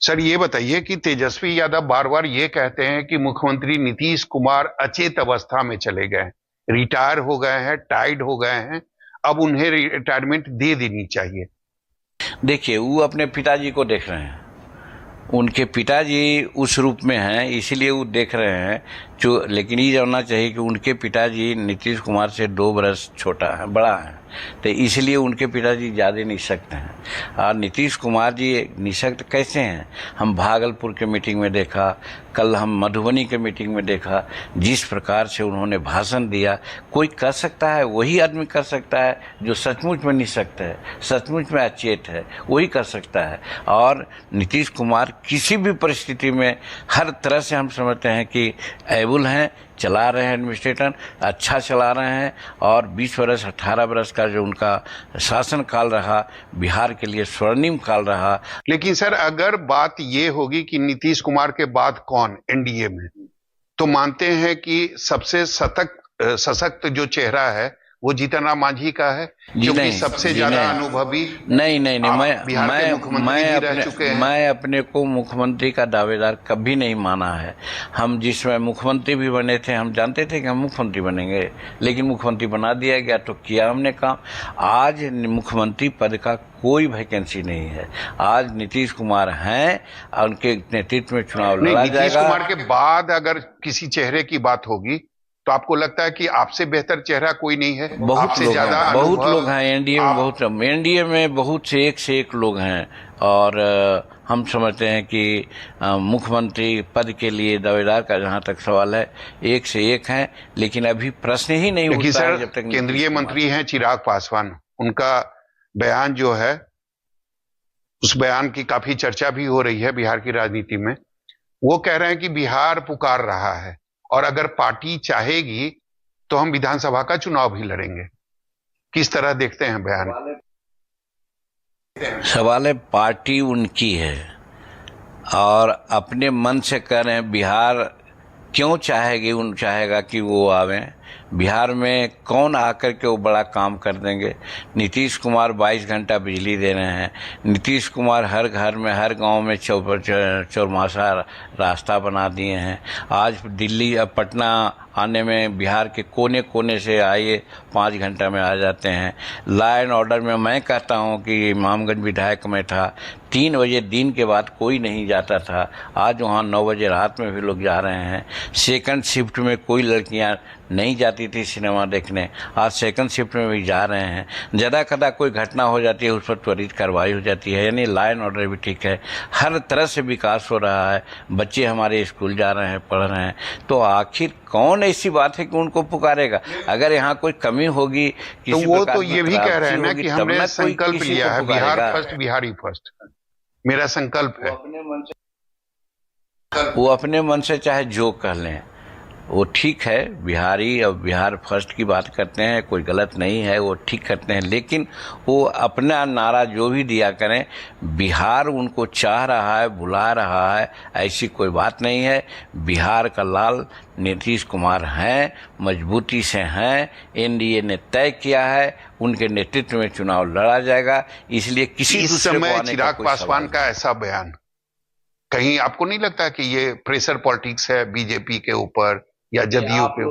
Sir ये बताइए कि तेजस्वी यादव बार बार ये कहते हैं कि मुख्यमंत्री नीतीश कुमार अचेत अवस्था में चले गए हैं, रिटायर हो गए हैं, टाइड हो गए हैं, अब उन्हें रिटायरमेंट दे देनी चाहिए। देखिए, वो अपने पिताजी को देख रहे हैं, उनके पिताजी उस रूप में हैं, इसीलिए वो देख रहे हैं जो। लेकिन ये जानना चाहिए कि उनके पिताजी नीतीश कुमार से 2 बरस छोटा है, बड़ा है, तो इसलिए उनके पिताजी ज़्यादा निःशक्त हैं। और नीतीश कुमार जी निःशक्त कैसे हैं, हम भागलपुर के मीटिंग में देखा, कल हम मधुबनी के मीटिंग में देखा, जिस प्रकार से उन्होंने भाषण दिया। कोई कर सकता है, वही आदमी कर सकता है जो सचमुच में निःशक्त है, सचमुच में अचेत है, वही कर सकता है। और नीतीश कुमार किसी भी परिस्थिति में हर तरह से हम समझते हैं कि एबल हैं, चला रहे हैं, एडमिनिस्ट्रेटर अच्छा चला रहे हैं। और 20 बरस 18 बरस का जो उनका शासन काल रहा, बिहार के लिए स्वर्णिम काल रहा। लेकिन सर अगर बात ये होगी कि नीतीश कुमार के बाद कौन एनडीए में, तो मानते हैं कि सबसे सशक्त जो चेहरा है वो जीतन राम मांझी का है, क्योंकि सबसे ज्यादा अनुभवी। नहीं, मैं अपने को मुख्यमंत्री का दावेदार कभी नहीं माना है। हम जिसमें मुख्यमंत्री भी बने थे, हम जानते थे कि हम मुख्यमंत्री बनेंगे, लेकिन मुख्यमंत्री बना दिया गया तो किया हमने काम। आज मुख्यमंत्री पद का कोई वैकेंसी नहीं है। आज नीतीश कुमार हैं, उनके नेतृत्व में चुनाव लड़ा जाएगा। नीतीश कुमार के बाद अगर किसी चेहरे की बात होगी तो आपको लगता है कि आपसे बेहतर चेहरा कोई नहीं है? बहुत लोग हैं एनडीए में, एनडीए में बहुत से एक लोग हैं। और हम समझते हैं कि मुख्यमंत्री पद के लिए दावेदार का जहां तक सवाल है, एक से एक हैं, लेकिन अभी प्रश्न ही नहीं उठता है जब तक। केंद्रीय मंत्री हैं चिराग पासवान, उनका बयान जो है, उस बयान की काफी चर्चा भी हो रही है बिहार की राजनीति में। वो कह रहे हैं कि बिहार पुकार रहा है और अगर पार्टी चाहेगी तो हम विधानसभा का चुनाव भी लड़ेंगे। किस तरह देखते हैं बयान? सवाल है, पार्टी उनकी है और अपने मन से कह रहे हैं। बिहार क्यों चाहेगा कि वो आवे? बिहार में कौन आकर के वो बड़ा काम कर देंगे? नीतीश कुमार 22 घंटा बिजली दे रहे हैं। नीतीश कुमार हर घर में, हर गांव में चौमासा रास्ता बना दिए हैं। आज दिल्ली पटना आने में बिहार के कोने कोने से आइए, 5 घंटा में आ जाते हैं। लॉ एंड ऑर्डर में मैं कहता हूं कि इमामगंज विधायक में था, 3 बजे दिन के बाद कोई नहीं जाता था, आज वहां 9 बजे रात में भी लोग जा रहे हैं। सेकंड शिफ्ट में कोई लड़कियां नहीं जाती थी सिनेमा देखने, आज सेकंड शिफ्ट में भी जा रहे हैं। ज़्यादा कदा कोई घटना हो जाती है, उस पर त्वरित कार्रवाई हो जाती है। यानी लॉ एंड ऑर्डर भी ठीक है, हर तरह से विकास हो रहा है। बच्चे हमारे स्कूल जा रहे हैं, पढ़ रहे हैं। तो आखिर कौन ऐसी बात है कि उनको पुकारेगा? अगर यहाँ कोई कमी होगी तो वो तो ये भी कह रहे हैं ना कि हमने संकल्प लिया है, बिहार फर्स्ट, बिहारी फर्स्ट, मेरा संकल्प है। वो अपने मन से चाहे जो कह लें, वो ठीक है। बिहारी और बिहार फर्स्ट की बात करते हैं, कोई गलत नहीं है, वो ठीक करते हैं। लेकिन वो अपना नारा जो भी दिया करें, बिहार उनको चाह रहा है, बुला रहा है, ऐसी कोई बात नहीं है। बिहार का लाल नीतीश कुमार हैं, मजबूती से हैं। एनडीए ने तय किया है, उनके नेतृत्व में चुनाव लड़ा जाएगा। इसलिए किसी समय चिराग पासवान का ऐसा बयान, कहीं आपको नहीं लगता कि ये प्रेशर पॉलिटिक्स है बीजेपी के ऊपर या जदयू के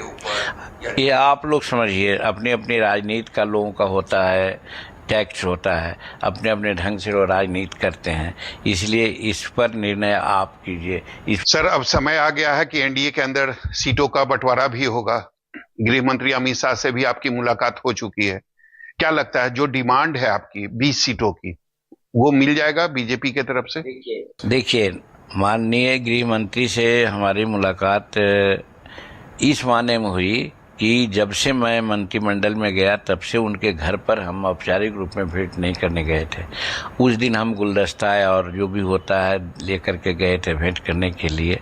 ऊपर? ये आप लोग समझिए, अपनी अपनी राजनीति का लोगों का होता है, टैक्स होता है, अपने अपने ढंग से वो राजनीति करते हैं, इसलिए इस पर निर्णय आप कीजिए। सर अब समय आ गया है कि एनडीए के अंदर सीटों का बंटवारा भी होगा। गृह मंत्री अमित शाह से भी आपकी मुलाकात हो चुकी है। क्या लगता है जो डिमांड है आपकी 20 सीटों की, वो मिल जाएगा बीजेपी की तरफ से? देखिए, माननीय गृह मंत्री से हमारी मुलाकात इस माने में हुई कि जब से मैं मंत्रिमंडल में गया तब से उनके घर पर हम औपचारिक रूप में भेंट नहीं करने गए थे। उस दिन हम गुलदस्ता और जो भी होता है लेकर के गए थे भेंट करने के लिए।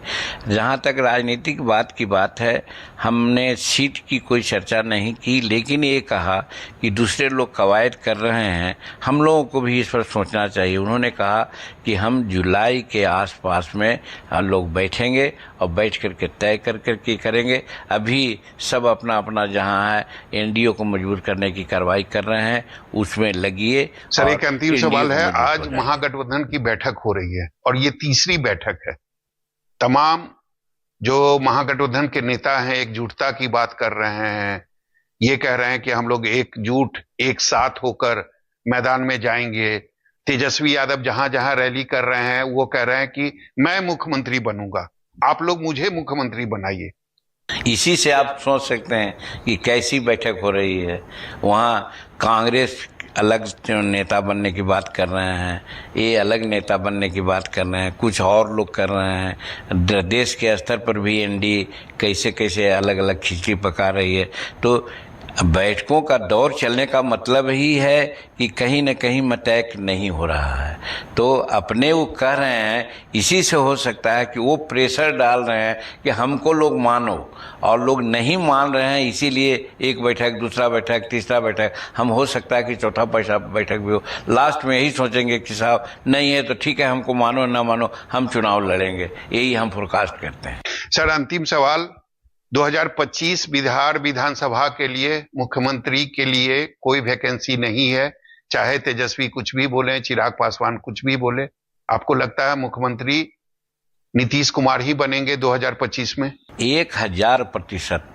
जहाँ तक राजनीतिक बात की बात है, हमने सीट की कोई चर्चा नहीं की, लेकिन ये कहा कि दूसरे लोग कवायद कर रहे हैं, हम लोगों को भी इस पर सोचना चाहिए। उन्होंने कहा कि हम जुलाई के आसपास में लोग बैठेंगे और बैठ करके तय कर करके करेंगे। अभी सब अपना अपना अपना जहां है एनडीए को मजबूर करने की कार्रवाई कर रहे हैं, उसमें लगिए। सर, एक अंतिम सवाल है। आज आज महागठबंधन की बैठक हो रही है और ये तीसरी बैठक है। तमाम जो महागठबंधन के नेता हैं एकजुटता की बात कर रहे हैं, ये कह रहे हैं कि हम लोग एकजुट एक साथ होकर मैदान में जाएंगे। तेजस्वी यादव जहां जहां रैली कर रहे हैं वो कह रहे हैं कि मैं मुख्यमंत्री बनूंगा, आप लोग मुझे मुख्यमंत्री बनाइए। इसी से आप सोच सकते हैं कि कैसी बैठक हो रही है। वहाँ कांग्रेस अलग नेता बनने की बात कर रहे हैं, ये अलग नेता बनने की बात कर रहे हैं, कुछ और लोग कर रहे हैं। देश के स्तर पर भी एनडीए कैसे कैसे अलग अलग खिचड़ी पका रही है। तो बैठकों का दौर चलने का मतलब ही है कि कहीं न कहीं अटैक नहीं हो रहा है। तो अपने वो कह रहे हैं, इसी से हो सकता है कि वो प्रेशर डाल रहे हैं कि हमको लोग मानो, और लोग नहीं मान रहे हैं। इसीलिए एक बैठक, दूसरा बैठक, तीसरा बैठक, हम हो सकता है कि चौथा पैसा बैठक भी हो। लास्ट में यही सोचेंगे कि साहब नहीं है तो ठीक है, हमको मानो ना मानो, हम चुनाव लड़ेंगे। यही हम फोरकास्ट करते हैं। सर, अंतिम सवाल, 2025 बिहार विधानसभा के लिए मुख्यमंत्री के लिए कोई वैकेंसी नहीं है, चाहे तेजस्वी कुछ भी बोले, चिराग पासवान कुछ भी बोले। आपको लगता है मुख्यमंत्री नीतीश कुमार ही बनेंगे 2025 में? 1000%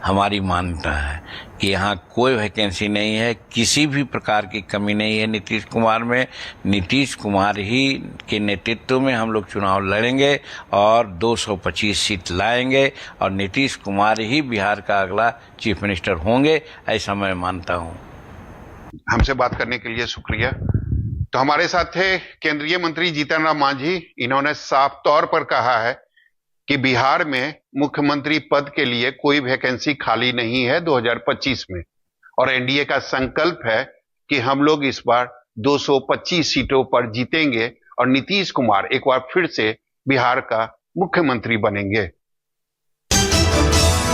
हमारी मान्यता है कि यहाँ कोई वैकेंसी नहीं है, किसी भी प्रकार की कमी नहीं है नीतीश कुमार में। नीतीश कुमार ही के नेतृत्व में हम लोग चुनाव लड़ेंगे और 225 सीट लाएंगे, और नीतीश कुमार ही बिहार का अगला चीफ मिनिस्टर होंगे, ऐसा मैं मानता हूँ। हमसे बात करने के लिए शुक्रिया। तो हमारे साथ थे केंद्रीय मंत्री जीतन राम मांझी। इन्होंने साफ तौर पर कहा है कि बिहार में मुख्यमंत्री पद के लिए कोई वैकेंसी खाली नहीं है 2025 में, और एनडीए का संकल्प है कि हम लोग इस बार 225 सीटों पर जीतेंगे और नीतीश कुमार एक बार फिर से बिहार का मुख्यमंत्री बनेंगे।